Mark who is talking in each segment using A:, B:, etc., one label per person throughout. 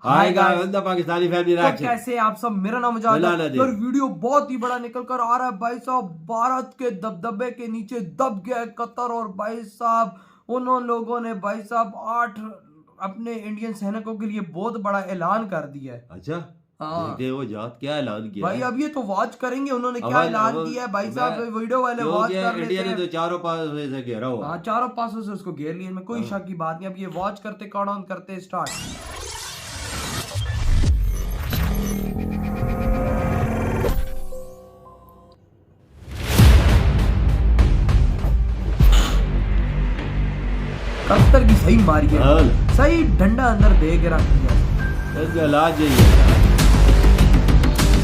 A: Hi guys, Pakistani family
B: तो कैसे आप सब। मेरा नाम मुजाहिद है और वीडियो बहुत ही बड़ा निकल कर आ रहा है। भाई साहब, भारत के दबदबे के नीचे दब गया है कतर। और भाई साहब, उन लोगों ने भाई साहब 8 अपने इंडियन सैनिकों के लिए बहुत बड़ा ऐलान कर दिया है।
A: अच्छा,
B: हाँ
A: देखते वो जात क्या ऐलान किया
B: भाई,
A: है?
B: अब ये तो वॉच करेंगे उन्होंने क्या ऐलान किया है। भाई साहब, वीडियो वाले वॉच कर लेते
A: इंडिया ने
B: हैं।
A: तो चारों पास से घेरा हुआ।
B: हाँ, चारों पासों से उसको घेर लिया, में कोई शक की बात नहीं। अब ये वॉच करते, काउंट ऑन करते स्टार्ट। कत्तर की सही मारी है, सही डंडा अंदर दे के रख दिया।
A: इसका इलाज यही है।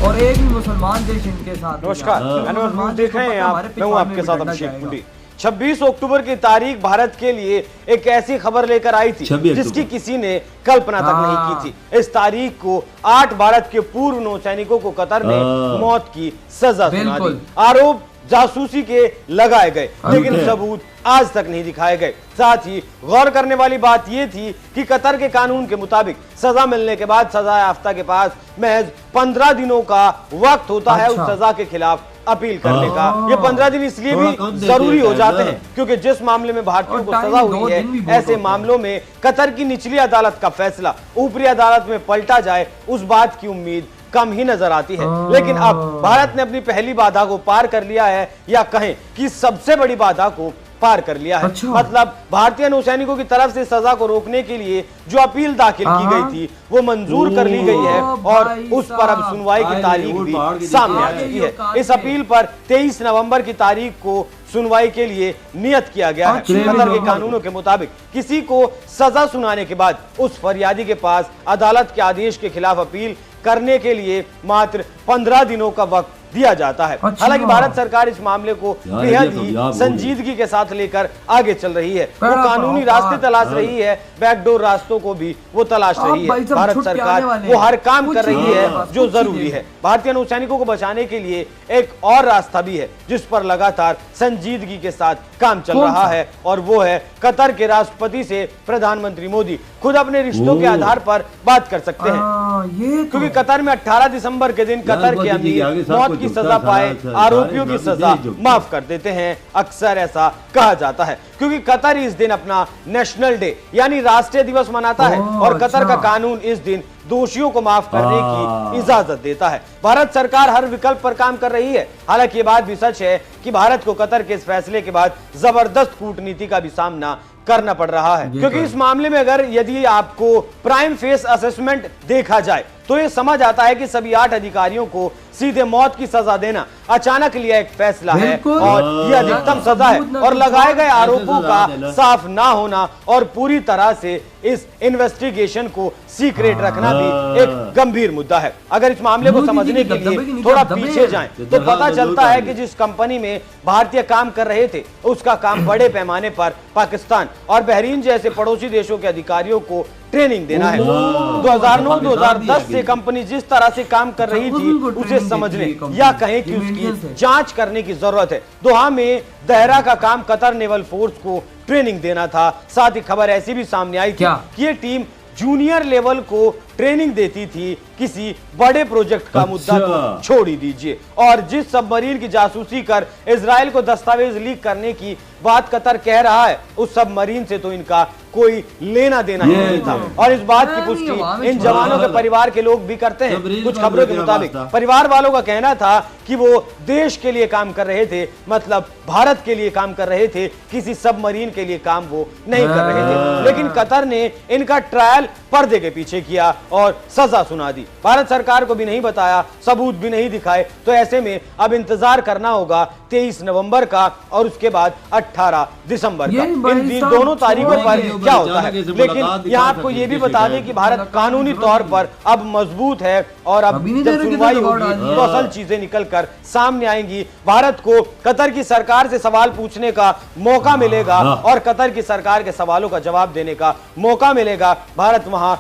B: और एक भी मुसलमान देश इनके साथ।
C: नमस्कार, न्यूज़ देख रहे हैं आप। मैं हूं आपके साथ अभिषेक पुंडी। 26 अक्टूबर की तारीख भारत के लिए एक ऐसी खबर लेकर आई थी जिसकी किसी ने कल्पना तक नहीं की थी। इस तारीख को 8 भारत के पूर्व नौसैनिकों को कतर ने मौत की सजा सुना दी। आरोप जासूसी के लगाए गए, लेकिन सबूत आज तक नहीं दिखाए गए। साथ ही गौर करने वाली बात यह थी कि कतर के कानून के मुताबिक सजा मिलने के बाद सजा याफ्ता के पास महज 15 दिनों का वक्त होता है उस सजा के खिलाफ अपील करने का। ये 15 दिन इसलिए भी जरूरी हो जाते हैं क्योंकि जिस मामले में भारतीयों को सजा हुई है, ऐसे मामलों में कतर की निचली अदालत का फैसला ऊपरी अदालत में पलटा जाए, उस बात की उम्मीद कम ही नजर आती है। लेकिन अब भारत ने अपनी पहली बाधा को पार कर लिया है, या कहें कि सबसे बड़ी बाधा को पार कर लिया है। मतलब भारतीय नौसैनिकों की तरफ से सजा को रोकने के लिए जो अपील दाखिल की गई थी वो मंजूर कर ली गई है और उस पर अब सुनवाई की तारीख भी सामने आ चुकी है। इस अपील पर 23 नवंबर की तारीख को सुनवाई के लिए नियत किया गया है। कतर के कानूनों के मुताबिक किसी को सजा सुनाने के बाद उस फरियादी के पास अदालत के आदेश के खिलाफ अपील करने के लिए मात्र 15 दिनों का वक्त दिया जाता है। हालांकि भारत सरकार इस मामले को बेहद ही संजीदगी के साथ लेकर आगे चल रही है। वो कानूनी रास्ते तलाश रही है, बैकडोर रास्तों को भी वो तलाश रही है। भारत सरकार वो हर काम कर रही है जो जरूरी है। भारतीय नौसैनिकों को बचाने के लिए एक और रास्ता भी है जिस पर लगातार संजीदगी के साथ काम चल रहा है, और वो है कतर के राष्ट्रपति से प्रधानमंत्री मोदी खुद अपने रिश्तों के आधार पर बात कर सकते हैं। क्योंकि कतर में 18 दिसंबर के दिन कतर के अमीर मौत की सजा पाए आरोपियों की सजा माफ कर देते हैं। अक्सर ऐसा कहा जाता है क्योंकि कतर इस दिन अपना नेशनल डे यानी राष्ट्रीय दिवस मनाता है, और कतर का कानून इस दिन दोषियों को माफ करने की इजाजत देता है। भारत सरकार हर विकल्प पर काम कर रही है। हालांकि ये बात भी सच है कि भारत को कतर के इस फैसले के बाद जबरदस्त कूटनीति का भी सामना करना पड़ रहा है, क्योंकि इस मामले में अगर यदि आपको प्राइम फेस असेसमेंट देखा जाए तो ये समझ आता है कि सभी 8 अधिकारियों को सीधे मौत की सजा देना अचानक लिया एक फैसला है, और यह अधिकतम सजा है। और लगाए गए आरोपों का साफ ना होना और पूरी तरह से इस इन्वेस्टिगेशन को सीक्रेट रखना भी एक गंभीर मुद्दा है। अगर इस मामले को समझने के लिए थोड़ा पीछे जाएं तो पता चलता है कि जिस कंपनी में भारतीय काम कर रहे थे उसका काम बड़े पैमाने पर पाकिस्तान और बहरीन जैसे पड़ोसी देशों के अधिकारियों को ट्रेनिंग देना है। 2009-2010 से कंपनी जिस तरह से काम कर रही थी उसे समझने या कहें कि उसकी जांच करने की जरूरत है। दोहा में दहरा का काम कतर नेवल फोर्स को ट्रेनिंग देना था। साथ ही खबर ऐसी भी सामने आई थी कि ये टीम जूनियर लेवल को ट्रेनिंग देती थी किसी बड़े प्रोजेक्ट का मुद्दा तो छोड़ ही दीजिए। और जिस सबमरीन की जासूसी कर इजराइल को दस्तावेज लीक करने की बात कतर कह रहा है, उस सबमरीन से तो इनका कोई लेना देना ही नहीं था। और इस बात की पुष्टि इन जवानों के परिवार के लोग भी करते हैं। कुछ खबरों के मुताबिक परिवार वालों का कहना था कि वो देश के लिए काम कर रहे थे, मतलब भारत के लिए काम कर रहे थे, किसी सबमरीन के लिए काम वो नहीं कर रहे थे। लेकिन कतर ने इनका ट्रायल पर्दे के पीछे किया और सजा सुना दी। भारत सरकार को भी नहीं बताया, सबूत भी नहीं दिखाए। तो ऐसे में अब इंतजार करना होगा 23 नवंबर का और उसके बाद 18 दिसंबर का। इन दोनों तारीखों पर क्या होता है। लेकिन यहाँ आपको ये भी बता दें कि भारत कानूनी तौर पर अब मजबूत है, और अब जब सुनवाई होगी तो असल चीजें निकलकर सामने आएंगी। भारत को कतर की सरकार से सवाल पूछने का मौका मिलेगा और कतर की सरकार के सवालों का जवाब देने का मौका मिलेगा। भारत वहां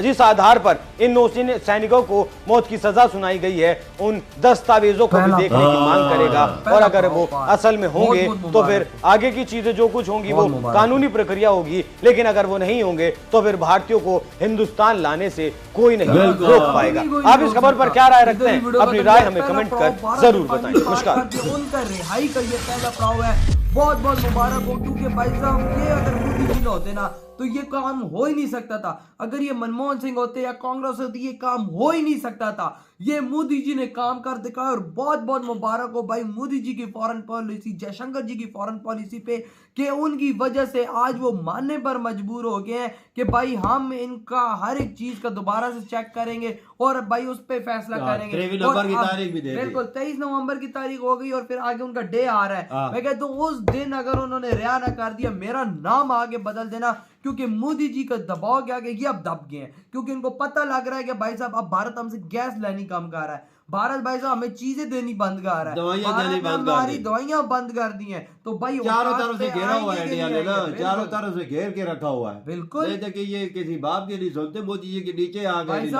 C: जिस आधार आधार पर इन नौसैनिकों को मौत की सजा सुनाई गई है, उन दस्तावेजों को भी देखने की मांग करेगा। और अगर वो असल में होंगे तो फिर आगे की चीजें जो कुछ होंगी वो कानूनी प्रक्रिया होगी, लेकिन अगर वो नहीं होंगे तो फिर भारतीयों को हिंदुस्तान लाने से कोई नहीं रोक पाएगा। आप इस खबर पर क्या राय रखते हैं? अपनी राय हमें कमेंट कर जरूर बताएं। नमस्कार।
B: उनका रिहाई का ये पहला पड़ाव है, बहुत बहुत मुबारक हो, क्योंकि भाई साहब ये अगर मोदी जी न होते ना तो ये काम हो ही नहीं सकता था। अगर ये मनमोहन सिंह होते या कांग्रेस होती ये काम हो ही नहीं सकता था। ये मोदी जी ने काम कर दिखाया और बहुत बहुत मुबारक हो भाई मोदी जी की फॉरेन पॉलिसी, जयशंकर जी की फॉरेन पॉलिसी पे, कि उनकी वजह से आज वो मानने पर मजबूर हो गए हैं कि भाई हम इनका हर एक चीज का दोबारा से चेक करेंगे और भाई उस पर फैसला करेंगे। बिल्कुल 23 नवंबर की तारीख हो गई और फिर आगे उनका डे आ रहा है। मैं कहता हूँ उस दिन अगर उन्होंने रिहा ना कर दिया, मेरा नाम आगे बदल देना, क्योंकि मोदी जी का दबाव क्या गया, ये अब दब गए हैं, क्योंकि उनको पता लग रहा है कि भाई साहब अब भारत हमसे गैस लेनी कम कर रहा है, भारत भाई साहब हमें चीजें देनी बंद कर रहा है, हमारी दवाइयां बंद कर दी हैं। तो भाई
A: चारों तरफ से घेरा हुआ है इंडिया ने ना, चारों तरफ से घेर के रखा हुआ है।
B: बिल्कुल
A: कि ये किसी बाप के नहीं सुनते, मोदी जी के नीचे आ गए।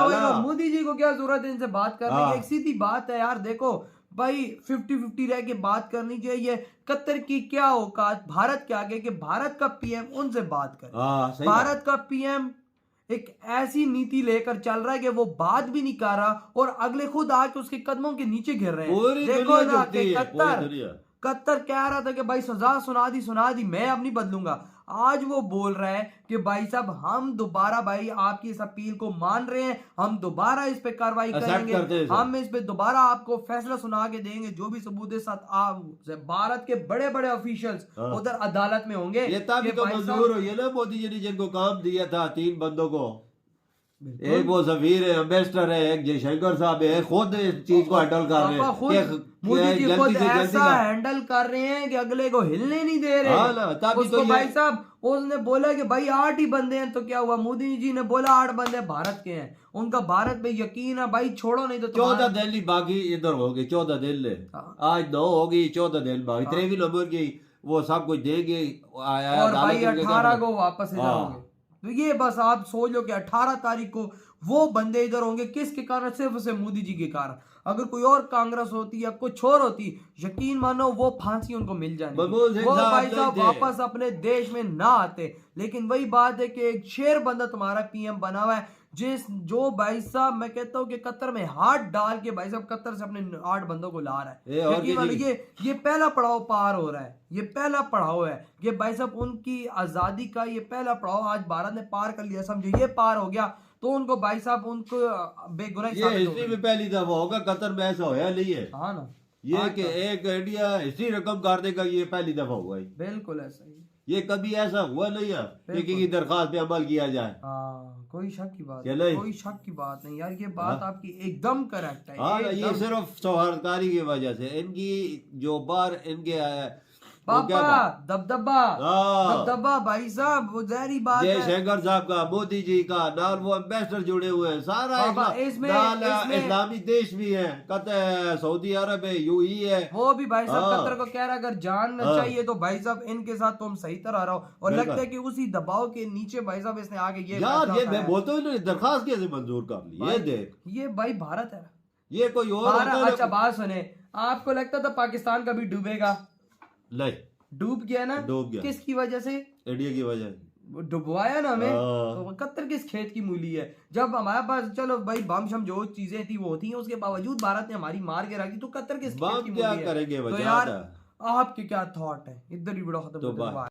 B: मोदी जी को क्या जरूरत है इनसे बात करने की? एक सीधी बात है यार, देखो भाई 50-50 रह के बात करनी चाहिए। कतर की क्या औकात भारत के आगे कि भारत का पीएम उनसे बात करे। भारत का पीएम एक ऐसी नीति लेकर चल रहा है कि वो बात भी नहीं कर रहा और अगले खुद आके उसके कदमों के नीचे गिर रहे हैं। देखो ना कि कतर कह रहा था कि भाई सजा सुना दी, मैं अब नहीं बदलूंगा। आज वो बोल रहा है कि भाई साहब हम दोबारा भाई आपकी इस अपील को मान रहे हैं, हम दोबारा इस पे कार्रवाई करेंगे, हम इस पे दोबारा आपको फैसला सुना के देंगे, जो भी सबूत है साथ भारत के बड़े बड़े ऑफिशियल्स उधर अदालत में होंगे।
A: ये तभी तो मंजूर हुई है ना मोदी जी ने जिनको काम दिया था 3 बंदों को, एक वो सफीर है, एम्बेसडर है, एक जयशंकर साहब है, खुद इस चीज को हैंडल कर रहे हैं।
B: मोदी जी खुद ऐसा हैंडल कर रहे हैं कि अगले को हिलने नहीं दे रहे। उसको भाई साहब उसने बोला कि भाई 8 ही बंदे हैं, तो क्या हुआ? मोदी जी ने बोला 8 बंदे भारत के हैं, उनका भारत पे यकीन है भाई, छोड़ो नहीं तो
A: 14 दिल्ली बाकी इधर होगी, 14 दिल्ली आज 9 होगी, 14 दिल्ली बाकी 23 नंबर की वो सब कुछ देंगे
B: और भाई 18 को वापस इधर होंगे। तो ये बस आप सोच लो कि 18 तारीख को वो बंदे इधर होंगे, किसके कारण? सिर्फ से मोदी जी के कारण। अगर कोई और कांग्रेस होती या कुछ और होती, यकीन मानो वो फांसी उनको मिल जानी, वो भाई साहब वापस अपने देश में ना आते। लेकिन वही बात है कि एक शेर बंदा तुम्हारा पीएम बना हुआ है, जो भाई साहब मैं कहता हूँ कि कतर में हाथ डाल के भाई साहब कतर से अपने 8 बंदों को ला रहा है। ये पहला पड़ाव पार हो रहा है, ये पहला पड़ाव है, ये भाई साहब उनकी आजादी का ये पहला पड़ाव आज भारत ने पार कर लिया। समझो ये पार हो गया तो उनको भाई साहब उनको बेगुनाह
A: हिस्ट्री में पहली दफा होगा, कतर में ऐसा होया नहीं है।
B: हाँ ना,
A: ये कि एक इंडिया हिस्ट्री रकम कर देगा, ये पहली दफा हुआ है।
B: बिल्कुल ऐसा ही,
A: ये कभी ऐसा हुआ नहीं है कि किसी दरखास्त पे अमल किया जाए।
B: कोई शक की बात
A: नहीं,
B: कोई शक की बात नहीं यार, ये बात आपकी एकदम करेक्ट है।
A: हाँ, ये सिर्फ सौहार्दकारी की वजह से इनकी जो बार इनके
B: पापा दबदबा भाई साहब वो जहरी बात है।
A: जयशंकर साहब का, मोदी जी का, नाल वो एम्बेसडर जुड़े हुए हैं, सारा इसमें इस्लामी देश भी है, कतर, सऊदी अरब है, यूएई है,
B: वो भी भाई साहब कतर को कह रहा अगर जान चाहिए तो भाई साहब इनके साथ तुम सही तरह रहो। और लगता है कि उसी दबाव के नीचे भाई साहब इसने आगे ये
A: मैं बोलता हूँ दरखास्त कैसे मंजूर कर ली। ये देख,
B: ये भाई भारत है,
A: ये कोई और।
B: अच्छा बात सुने, आपको लगता था पाकिस्तान कभी डूबेगा?
A: नहीं,
B: डूब गया ना।
A: डूब गया
B: किसकी वजह से?
A: इंडिया की वजह,
B: डुबवाया ना हमें। तो कतर किस खेत की मूली है? जब हमारे पास चलो भाई बम शम जो चीजें थी वो होती हैं, उसके बावजूद भारत ने हमारी मार के रखी, तो कतर किस खेत की मूली है?
A: क्या करेंगे?
B: तो यार आपके क्या थॉट है? इधर ही बड़ा खत्म।